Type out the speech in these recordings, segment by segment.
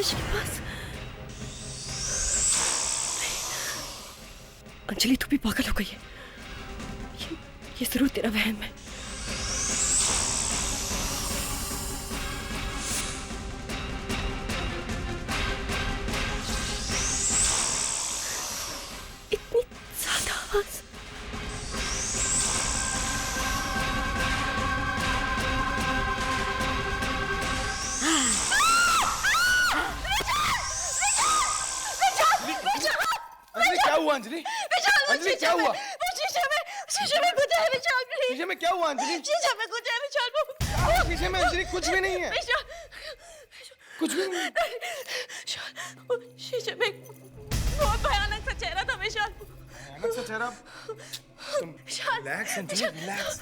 कलश के पास। अंजलि तू भी पागल हो गई है। ये जरूर तेरा वहम है। इतनी ज्यादा आवाज। क्या हुआ अंजलि? अंजलि क्या हुआ? शीशे में कुछ है विशाल। शीशे में क्या हुआ अंजलि? शीशे में कुछ है विशाल। शीशे में अंजलि कुछ भी नहीं है। कुछ भी नहीं। शीशे में बहुत भयानक सा चेहरा था विशाल। भयानक सा चेहरा? तुम रिलैक्स अंजलि,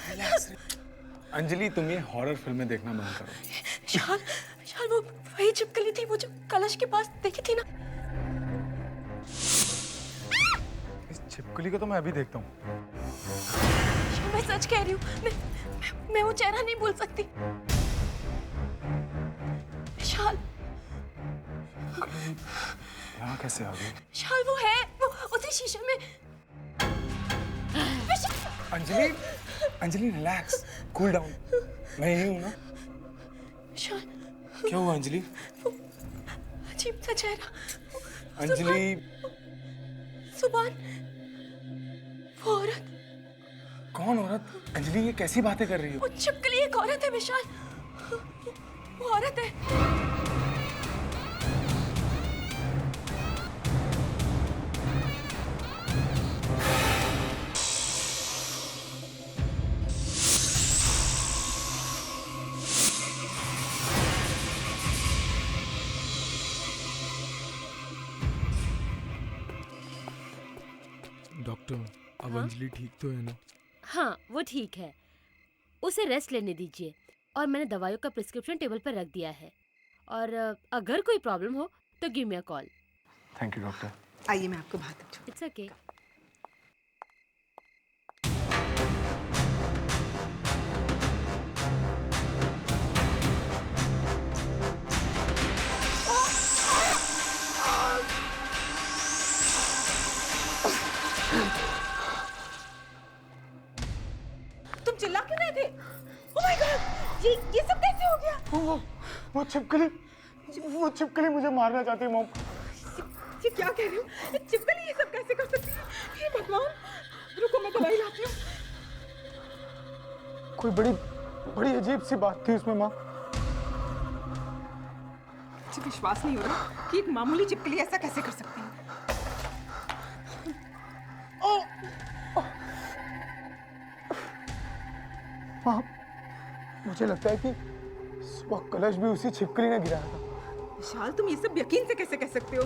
रिलैक्स। अंजलि तुम ये हॉरर फिल्में देखना बंद करो। विशाल वो वही छिपकली थी, वो जो कलश के पास देखी थी ना। इस छिपकली को तो मैं अभी देखता हूँ। मैं सच कह रही हूँ, मैं वो चेहरा नहीं भूल सकती। विशाल यहाँ कैसे आ गई? विशाल वो है, वो उसी शीशे में। Anjali, Anjali relax, cool down. मैं यही हूँ ना। विशाल क्या हुआ अंजलि? अजीब सा चेहरा। अंजलि सुभान वो औरत। कौन औरत? अंजलि ये कैसी बातें कर रही हो? वो छिपकली एक औरत है विशाल। वो औरत है। डॉक्टर, अब अंजलि ठीक तो है ना? हाँ वो ठीक है, उसे रेस्ट लेने दीजिए। और मैंने दवाइयों का प्रिस्क्रिप्शन टेबल पर रख दिया है। और अगर कोई प्रॉब्लम हो तो give me a call. Thank you doctor. आइए मैं आपको बात पूछूं। It's okay. तुम चिल्ला क्यों रहे थे? ओह माय गॉड, ये सब कैसे हो गया? वो छिपकली मुझे मारना चाहती है मॉम। ये क्या कह रही हो? छिपकली ये सब कैसे कर सकती है? हे भगवान, रुको मैं दवाई लाती हूँ। कोई बड़ी अजीब सी बात थी उसमें माँ। मुझे विश्वास नहीं हो रहा कि एक मामूली छिपकली ऐसा कैसे कर सकती है। माँ, मुझे लगता है कि सुबह कलश भी उसी छिपकली ने गिराया था। विशाल तुम ये सब यकीन से कैसे कह सकते हो?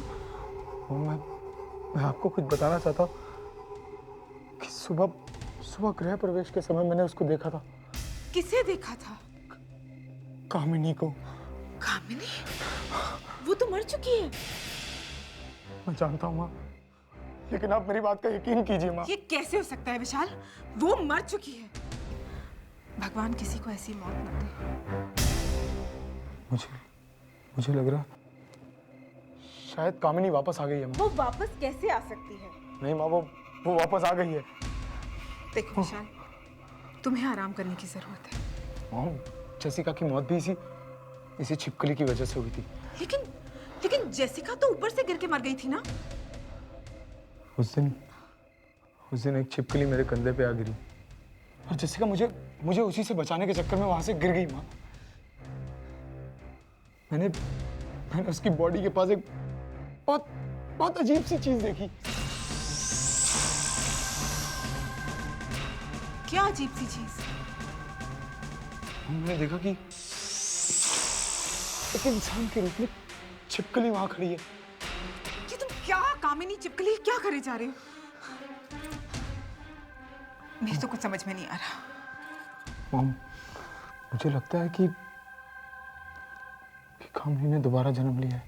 मैं आपको कुछ बताना चाहता हूँ कि सुबह गृह प्रवेश के समय मैंने उसको देखा था। किसे देखा था? कामिनी को। कामिनी? वो तो मर चुकी है। मैं जानता हूँ माँ, लेकिन आप मेरी बात का यकीन कीजिए माँ। ये कैसे हो सकता है विशाल? वो मर चुकी है। भगवान किसी को ऐसी मौत न दे। मुझे लग रहा शायद कामिनी वापस आ गई है माँ। वो वापस कैसे आ सकती है? नहीं माँ, वो वापस आ गई है। देखो विशाल, तुम्हें आराम करने की जरूरत है। माँ, जेसिका की मौत भी इसी छिपकली की वजह से हुई थी। लेकिन जेसिका तो ऊपर से गिर के मर गई थी ना? उस दिन एक छिपकली मेरे कंधे पे आ गिरी और जेसिका मुझे उसी से बचाने के चक्कर में वहां से गिर गई माँ। मैंने उसकी बॉडी के पास एक बहुत अजीब सी चीज देखी। क्या अजीब सी चीज? मैंने देखा कि एक इंसान के रूप में छिपकली वहां खड़ी है। कि तुम क्या कामिनी छिपकली क्या करे जा रहे हो? मेरे तो कुछ समझ में नहीं आ रहा। मॉम, मुझे लगता है कि कामिनी ने दोबारा जन्म लिया है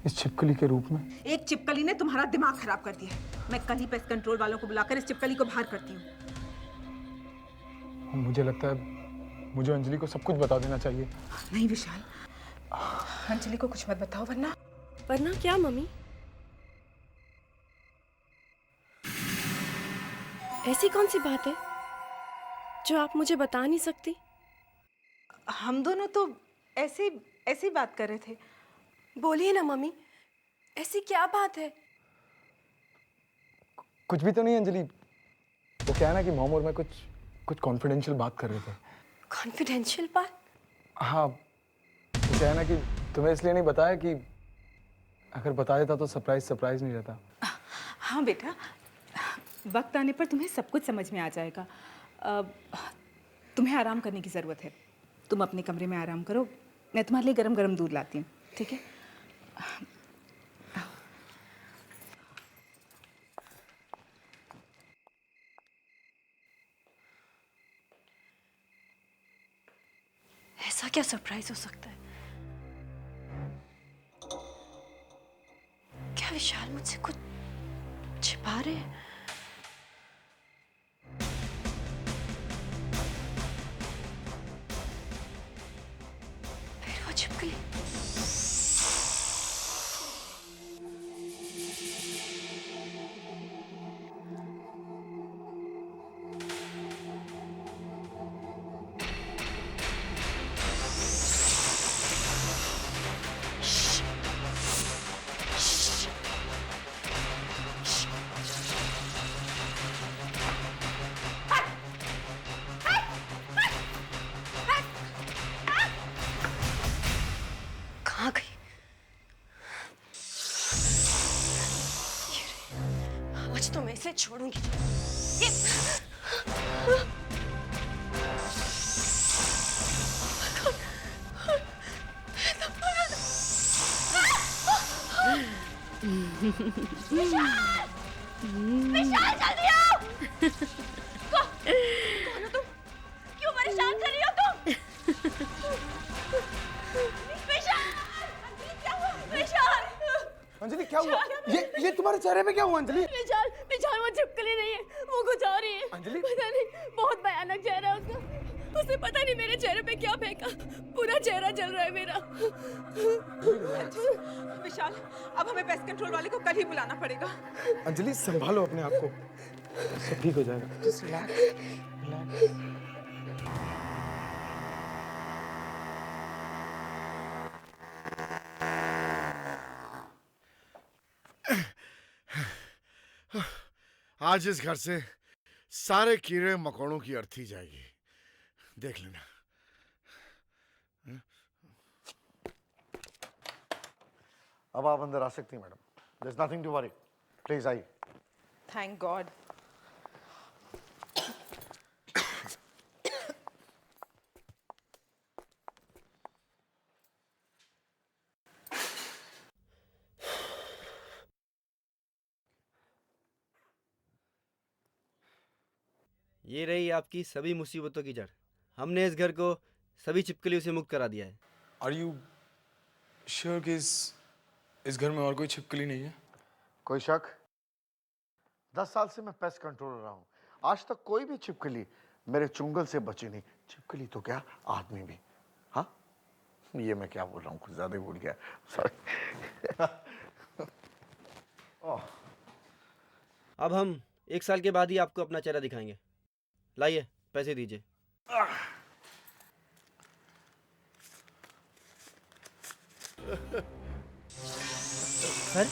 इस छिपकली के रूप में। एक छिपकली ने तुम्हारा दिमाग खराब कर दिया है। मैं कल ही पेस्ट कंट्रोल वालों को बुलाकर इस छिपकली को बाहर करती हूँ। मुझे लगता है मुझे अंजलि को सब कुछ बता देना चाहिए। नहीं विशाल, अंजलि को कुछ मत बताओ वरना वरना क्या मम्मी? ऐसी कौन सी बात है जो आप मुझे बता नहीं सकती? हम दोनों तो ऐसी बात कर रहे थे। बोलिए ना मम्मी, ऐसी क्या बात है? कुछ भी तो नहीं अंजलि। वो क्या है ना कि मॉम और मैं कुछ कॉन्फिडेंशियल बात कर रहे थे। कॉन्फिडेंशियल बात? हाँ, वो क्या है ना कि तुम्हें इसलिए नहीं बताया कि अगर बता देता तो सरप्राइज नहीं रहता। हाँ बेटा, वक्त आने पर तुम्हें सब कुछ समझ में आ जाएगा। तुम्हें आराम करने की ज़रूरत है। तुम अपने कमरे में आराम करो, मैं तुम्हारे लिए गरम गरम दूध लाती हूँ, ठीक है? ऐसा क्या सरप्राइज हो सकता है? क्या विशाल मुझसे कुछ छिपा रहे हैं? फिर वो छिपकली। कहाँ गई? ये रही। आज तो मैं इसे छोड़ूंगी। ये विशाल जल्दी आओ! कौन हो तुम? क्यों परेशान कर रही हो तुम? विशाल! क्या हुआ? विशाल! अंजलि क्या हुआ? ये तुम्हारे चेहरे पे क्या हुआ अंजलि? विशाल, विशाल वो छिपकली नहीं है, वो कुछ और ही है। अंजलि? पता नहीं, बहुत भयानक चेहरा है उसका। उसे पता नहीं मेरे चेहरे पे क्या फेंका। पूरा चेहरा जल रहा है मेरा। विशाल, अब हमें पेस्ट कंट्रोल वाले को कल ही बुलाना पड़ेगा। अंजलि संभालो अपने आप को, सब ठीक हो जाएगा। Just relax, relax. आज इस घर से सारे कीड़े मकोड़ों की अर्थी जाएगी, देख लेना। अब आप अंदर आ सकती हैं madam. There's nothing to worry. Please आइए। Thank God. ये रही आपकी सभी मुसीबतों की जड़। हमने इस घर को सभी छिपकलियों से मुक्त करा दिया है। Are you sure कि इस घर में और कोई छिपकली नहीं है? कोई शक? 10 साल से मैं पेस्ट कंट्रोलर रहा हूँ, आज तक कोई भी छिपकली मेरे चुंगल से बची नहीं। छिपकली तो क्या, आदमी भी। हाँ, ये मैं क्या बोल रहा हूँ, कुछ ज्यादा ही भूल गया, सॉरी। अब हम 1 साल के बाद ही आपको अपना चेहरा दिखाएंगे। लाइए, पैसे दीजिए। सर,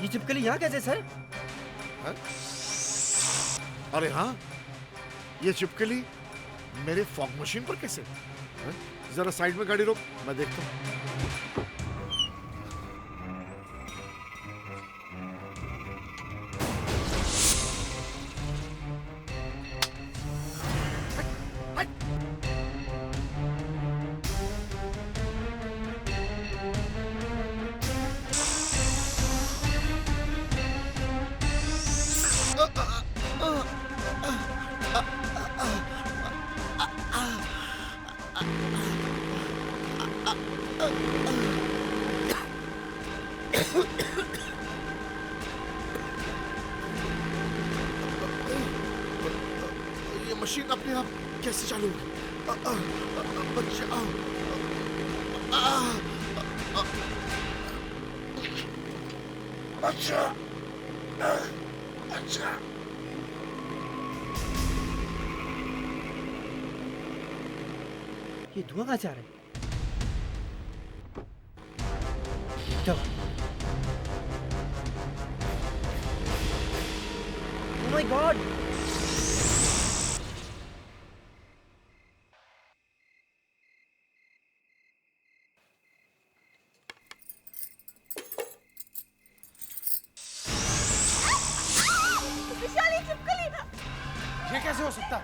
ये छिपकली यहाँ कैसे सर? अरे हाँ, ये छिपकली मेरे फॉग मशीन पर कैसे? हाँ? जरा साइड में गाड़ी रोक, मैं देखता हूँ। ये मशीन अपने आप कैसे चालू होगी? बचाओ! अच्छा अच्छा ये धुआं कहाँ से आ रहा है? क्या बात? Oh my God! ये कैसे हो सकता है?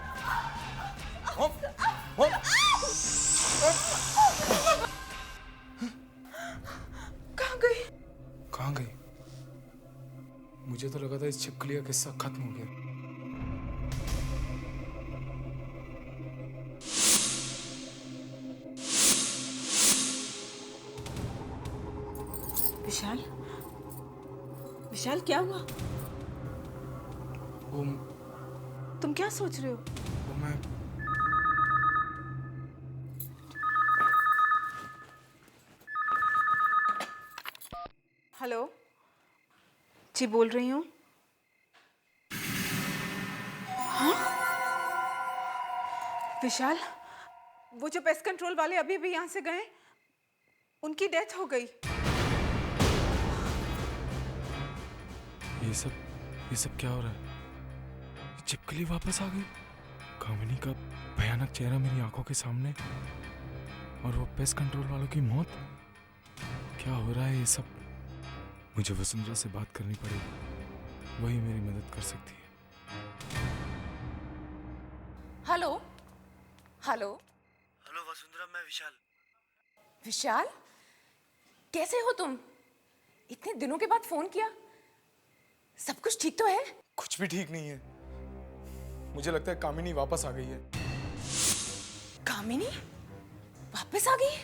कहाँ गई? कहाँ गई? मुझे तो लगा था इस छिपकली का किस्सा खत्म हो गया। विशाल, विशाल क्या हुआ? वो तुम क्या सोच रहे हो? मैं हेलो, जी बोल रही हूँ। हाँ? विशाल, वो जो पेस्ट कंट्रोल वाले अभी अभी यहाँ से गए, उनकी डेथ हो गई। ये सब क्या हो रहा है? ये छिपकली वापस आ गई। कामिनी का भयानक चेहरा मेरी आंखों के सामने और वो पेस्ट कंट्रोल वालों की मौत। क्या हो रहा है ये सब? मुझे वसुंधरा से बात करनी पड़ेगी, वही मेरी मदद कर सकती है। हेलो हेलो हेलो वसुंधरा, मैं विशाल। विशाल, कैसे हो तुम? इतने दिनों के बाद फोन किया। सब कुछ ठीक तो है? कुछ भी ठीक नहीं है। मुझे लगता है कामिनी वापस आ गई है। कामिनी वापस आ गई?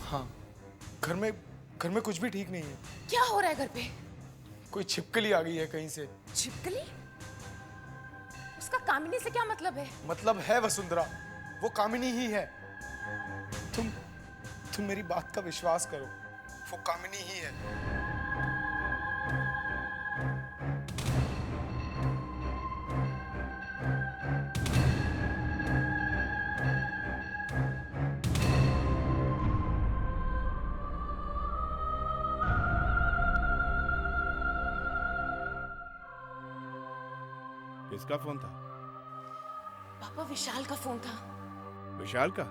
हाँ, घर में कुछ भी ठीक नहीं है। क्या हो रहा है घर पे? कोई छिपकली आ गई है कहीं से। छिपकली? उसका कामिनी से क्या मतलब है? मतलब है वसुंधरा, वो कामिनी ही है। तुम मेरी बात का विश्वास करो, वो कामिनी ही है। किसका फोन था? पापा, विशाल का फोन था। विशाल का?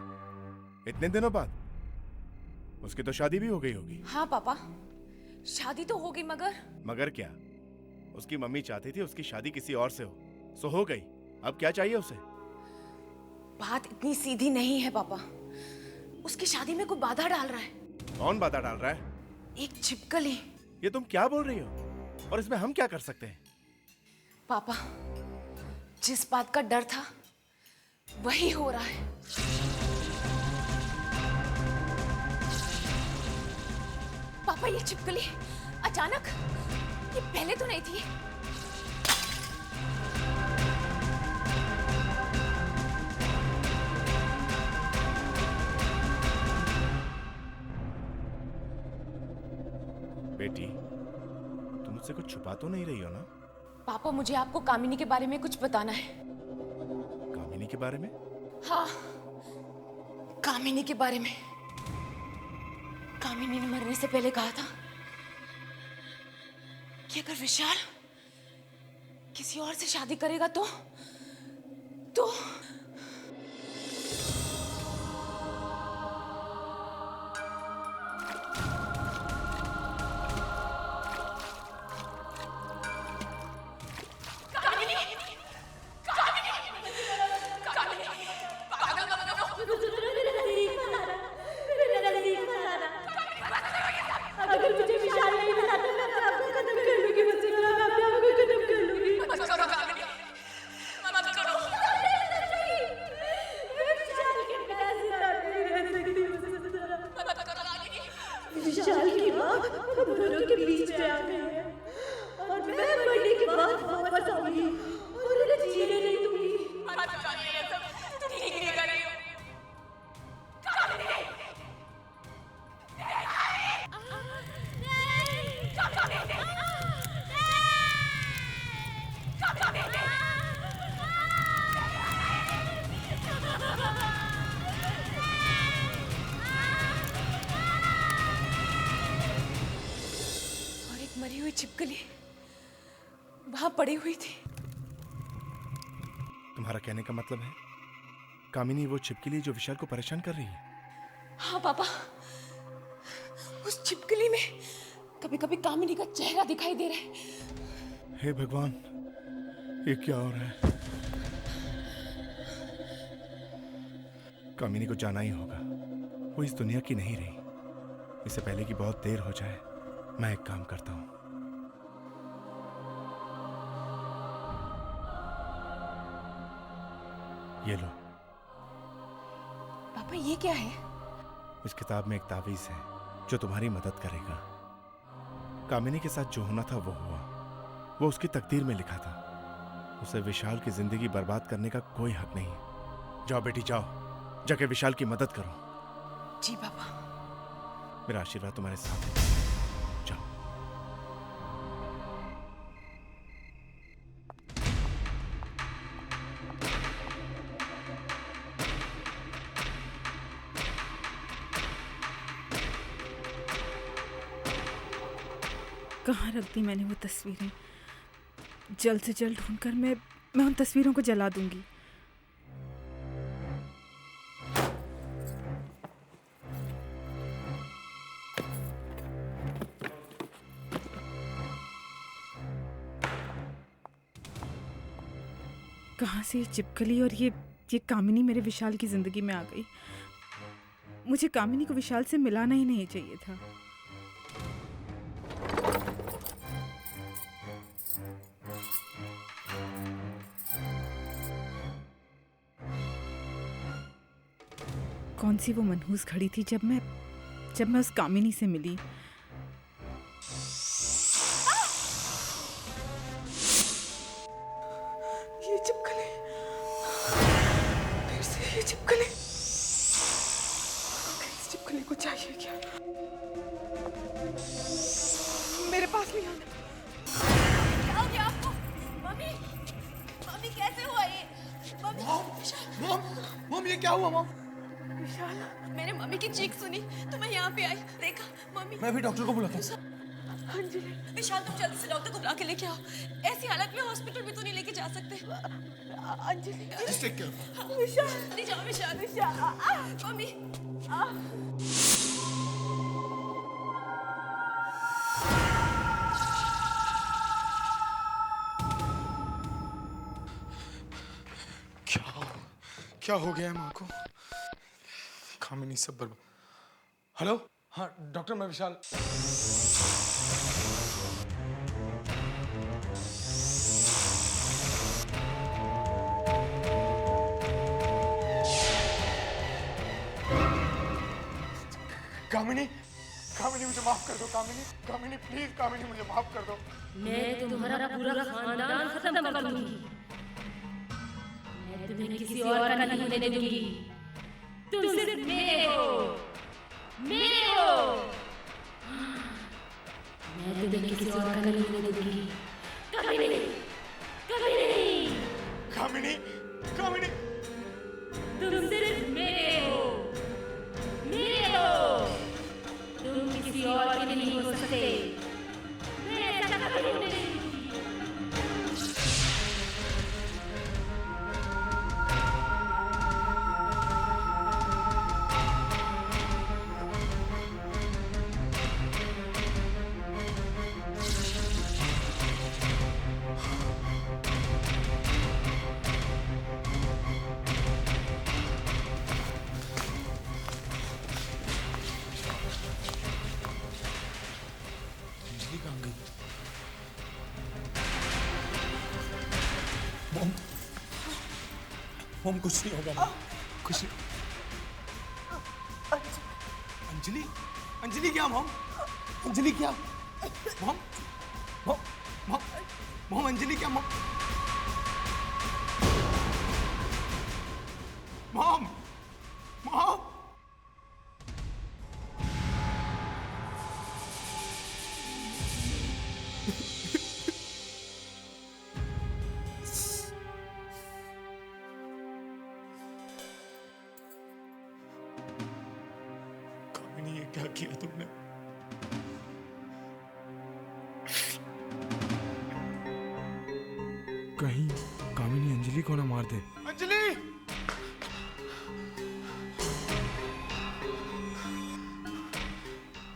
इतने दिनों बाद? उसकी तो शादी भी हो गई होगी। हाँ पापा, शादी तो हो गई, मगर क्या? उसकी मम्मी चाहती थी उसकी शादी किसी और से हो, सो हो गई। अब क्या चाहिए उसे? बात इतनी सीधी नहीं है पापा। उसकी शादी में कोई बाधा डाल रहा है। कौन बाधा डाल रहा है? एक छिपकली। ये तुम क्या बोल रही हो? और इसमें हम क्या कर सकते हैं? पापा, जिस बात का डर था वही हो रहा है। पापा, ये छिपकली अचानक, ये पहले तो नहीं थी। बेटी, तुम मुझसे कुछ छुपा तो नहीं रही हो ना? पापा, मुझे आपको कामिनी के बारे में कुछ बताना है। कामिनी के बारे में? हाँ, कामिनी के बारे में। कामिनी ने मरने से पहले कहा था कि अगर विशाल किसी और से शादी करेगा तो अगर मुझे विशाल नहीं मिला तो मैं आपका कदम कर लूंगी। वसुंधरा, मैं आपका कदम कर लूंगी। मत करो कामिनी, मत करो। मैं विशाल के बिना जिंदा नहीं रह सकती वसुंधरा। मत करो कामिनी। विशाल की माँ हम दोनों के बीच में आ गई है और मैं मरने के बाद वापस आऊंगी और उन्हें जीने नहीं दूंगी। मत करो ये सब, तुम ठीक नहीं कर रही हो। कामिनी, हुई छिपकली वहां पड़ी हुई थी। तुम्हारा कहने का मतलब है कामिनी वो छिपकली जो विशाल को परेशान कर रही है? हाँ पापा, उस छिपकली में कभी कभी कामिनी का चेहरा दिखाई दे रहा है। हे भगवान, ये क्या हो रहा है? कामिनी को जाना ही होगा, वो इस दुनिया की नहीं रही। इससे पहले कि बहुत देर हो जाए मैं एक काम करता हूं। ये लो। पापा ये क्या है? इस किताब में एक तावीज है जो तुम्हारी मदद करेगा। कामिनी के साथ जो होना था वो हुआ, वो उसकी तकदीर में लिखा था। उसे विशाल की जिंदगी बर्बाद करने का कोई हक नहीं है। जाओ बेटी जाओ, जाके विशाल की मदद करो। जी पापा। मेरा आशीर्वाद तुम्हारे साथ है। जाओ। कहाँ रख दी मैंने वो तस्वीरें? जल्द से जल्द ढूंढकर मैं उन तस्वीरों को जला दूंगी। कहाँ से ये चिपकली और ये कामिनी मेरे विशाल की जिंदगी में आ गई? मुझे कामिनी को विशाल से मिलाना ही नहीं चाहिए था। कौन सी वो मनहूस घड़ी थी जब मैं उस कामिनी से मिली। ये चिपकली, फिर से ये चिपकली। इस चिपकली को चाहिए क्या? मेरे पास नहीं आना। क्या हो गया आपको? मम्मी, मम्मी कैसे हुआ ये? मम्मी, मॉम ये क्या हुआ मॉम? विशाल, मैंने मम्मी की चीख सुनी तो मैं यहाँ पे आई। देखा मम्मी। मैं भी डॉक्टर को बुलाता हूँ। अंजलि, विशाल तुम जल्दी से डॉक्टर को बुला के लेके आओ। ऐसी हालत में हॉस्पिटल भी तो नहीं लेके जा सकते। Anjali, Just take care. विशाल, नहीं जाओ विशाल। विशाल, मम्मी। क्या हो गया है माँ को? कामिनी सब बर्बाद। हेलो, हाँ डॉक्टर, मैं विशाल। कामिनी, कामिनी मुझे माफ कर दो। कामिनी, कामिनी प्लीज, कामिनी मुझे माफ कर दो। मैं तुम्हारा पूरा खानदान खत्म कर दूंगी। मैं तुम्हें किसी और का नहीं होने दूंगी। तुम सिर्फ मेरे हो, मेरे हो। मैं तुम्हें किसी और का नहीं होने दूंगी। कभी नहीं, कभी नहीं। कामिनी, कामिनी। तुम सिर्फ मेरे हो, मेरे हो। तुम किसी और के नहीं हो सकते। मैं ऐसा कभी नहीं होने दूंगी। मॉम कुछ नहीं होगा मॉम, कुछ नहीं। अंजलि, अंजलि क्या मॉम? अंजलि क्या? Mom, mom, mom, mom Anjali क्या मॉम? Mom, mom. कामिनी, ये क्या किया तुमने? अंजलि को ना मार दे। अंजलि!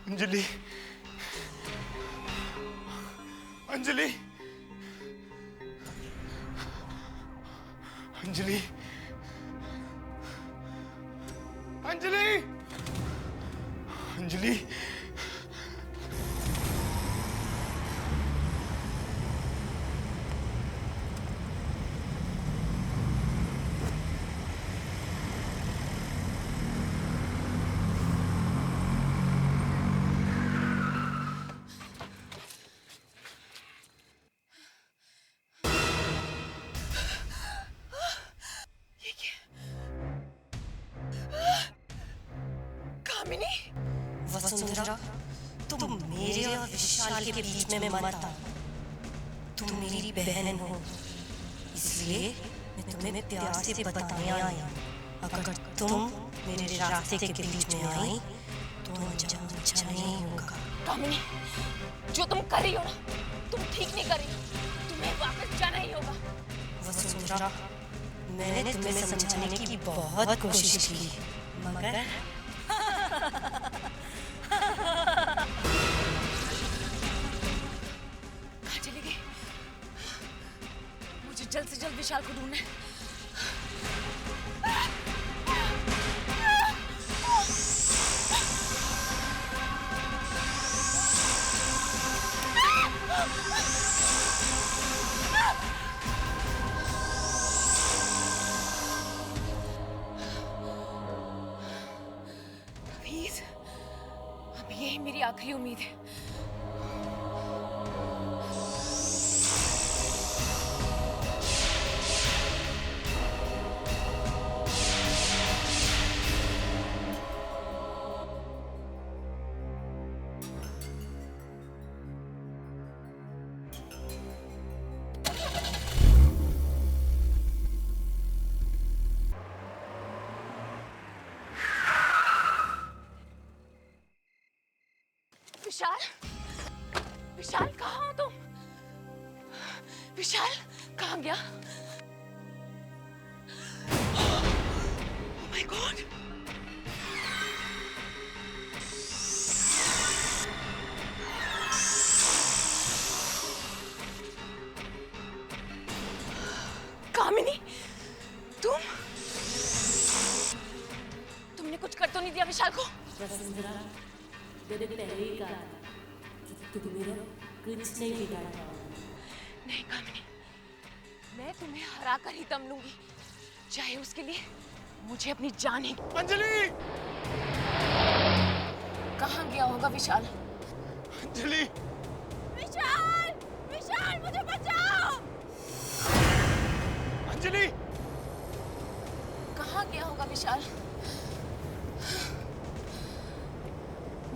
अंजलि! अंजलि! अंजलि! अंजलि! अंजलि! कामिनी, वसुंधरा, तुम मेरे और विशाल के बीच में मत आओ। तुम मेरी बहन हो, इसलिए मैं तुम्हें प्यार से बताने आई हूँ। अगर तुम मेरे रास्ते के बीच में आई तो अंजाम अच्छा नहीं होगा। कामिनी, जो तुम कर रही हो ना, तुम ठीक नहीं कर रही हो। तुम्हें वापस जाना ही होगा। वसुंधरा, मैंने तुम्हें समझाने की बहुत कोशिश की, मगर कहाँ चली गई? मुझे जल्द से जल्द विशाल को ढूंढना है। प्लीज, अब यही मेरी आखिरी उम्मीद है। विशाल, विशाल कहाँ हो तुम? विशाल कहाँ गया? Oh my God! कामिनी, तुमने कुछ कर तो नहीं दिया विशाल को? मैंने पहले ही कहा कि तुम मेरा कुछ नहीं बिगाड़ पाओगे। नहीं कामिनी, मैं तुम्हें हरा कर ही दम लूंगी, चाहे उसके लिए मुझे अपनी जान ही। अंजलि! कहाँ गया होगा विशाल? अंजलि! विशाल! विशाल, मुझे बचाओ! अंजलि! कहाँ गया होगा विशाल?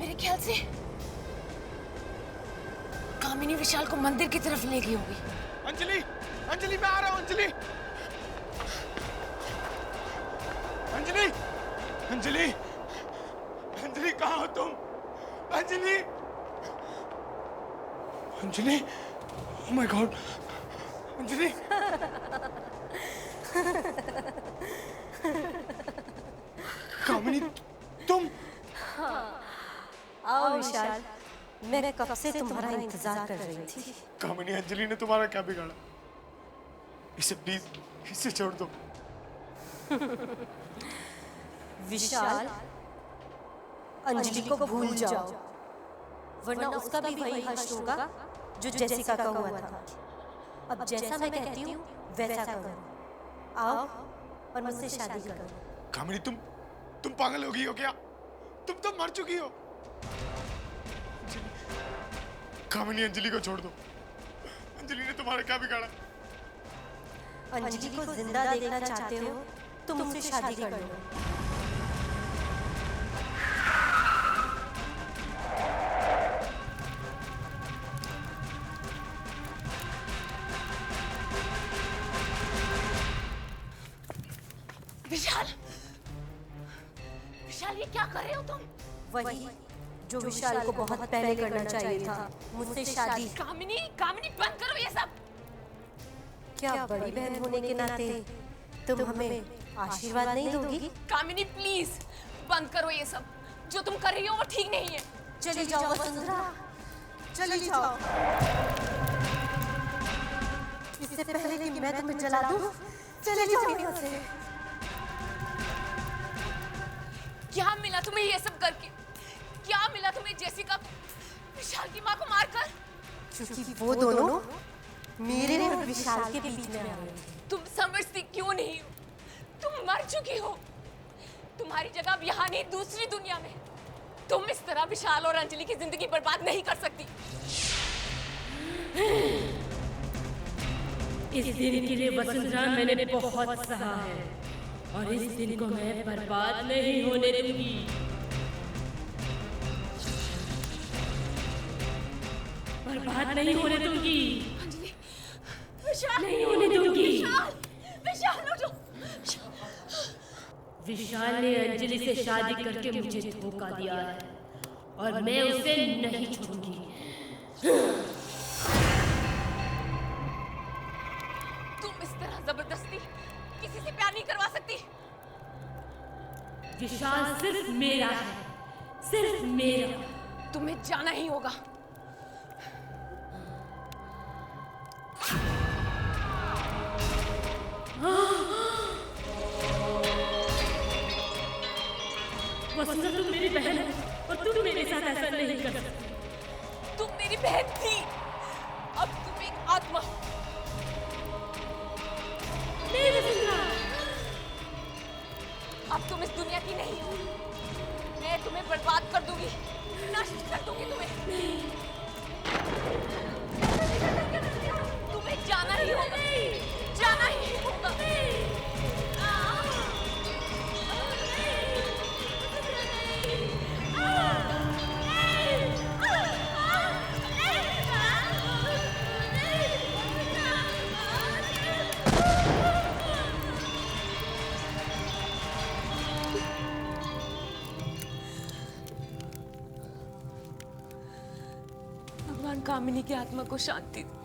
मेरे ख्याल से कामिनी विशाल को मंदिर की तरफ ले गई होगी। अंजलि! अंजलि, मैं आ रहा हूँ। अंजलि! अंजलि! अंजलि! अंजलि, कहाँ हो तुम? Anjali! Anjali! Oh my God! Anjali! Kamini, तुम? आओ विशाल, मैं कब से तुम्हारा इंतजार कर रही थी। कामिनी, अंजलि ने तुम्हारा क्या बिगाड़ा? इसे प्लीज, इसे छोड़ दो। विशाल, अंजलि को भूल जाओ, वरना उसका भी वही हश्र होगा जो जेसिका का हुआ था। अब जैसा मैं कहती हूँ वैसा करो। आओ और मुझसे शादी करो। कामिनी, तुम पागल हो गई हो क्या? तुम तो मर चुकी हो। कामिनी, अंजलि को छोड़ दो। अंजलि ने तुम्हारा क्या बिगाड़ा? अंजलि को जिंदा देखना चाहते हो तो मुझसे शादी कर लो। विशाल! विशाल, ये क्या कर रहे हो तुम? वही जो विशाल को बहुत पहले करना चाहिए था, मुझसे शादी। कामिनी, कामिनी, बंद करो ये सब। क्या बड़ी बहन होने के नाते तुम हमें आशीर्वाद नहीं दोगी? कामिनी प्लीज बंद करो ये सब, जो तुम कर रही हो वो ठीक नहीं है। चली जाओ वसुंधरा, चली जाओ। इससे पहले कि मैं तुम्हें जला दूं, चले जाओ यहाँ से। क्या मिला तुम्हें ये सब करके? क्या मिला तुम्हें जेसिका को, विशाल की माँ को मारकर? क्योंकि वो दोनों मेरे और विशाल के बीच में आए। तुम समझती क्यों नहीं हो? तुम मर चुकी हो। तुम्हारी जगह अब यहाँ नहीं, दूसरी दुनिया में। तुम इस तरह विशाल और अंजलि की जिंदगी बर्बाद नहीं कर सकती। इस दिन के लिए वसुंधरा मैंने बहुत सहा है और इस दिन को मैं बर्बाद नहीं होने दूंगी। बर्बाद नहीं होने दूंगी। अंजलि, विशाल नहीं होने दूंगी। विशाल उठो। विशाल ने अंजलि से शादी करके मुझे धोखा दिया है और मैं उसे नहीं छोड़ूंगी। तुम इस तरह जबरदस्ती किसी से प्यार नहीं करवा सकती। विशाल सिर्फ मेरा है, सिर्फ मेरा। तुम्हें जाना ही होगा। वसुंधरा तुम मेरी बहन हो और तुम मेरे साथ ऐसा नहीं कर सकती। तुम मेरी बहन थी, अब तुम एक आत्मा हो। नहीं वसुंधरा, अब तुम इस दुनिया की नहीं हो। मैं तुम्हें बर्बाद कर दूंगी, नष्ट कर दूंगी तुम्हें। तुम्हें जाना ही होगा, जाना ही होगा। भगवान कामिनी की आत्मा को शांति दे।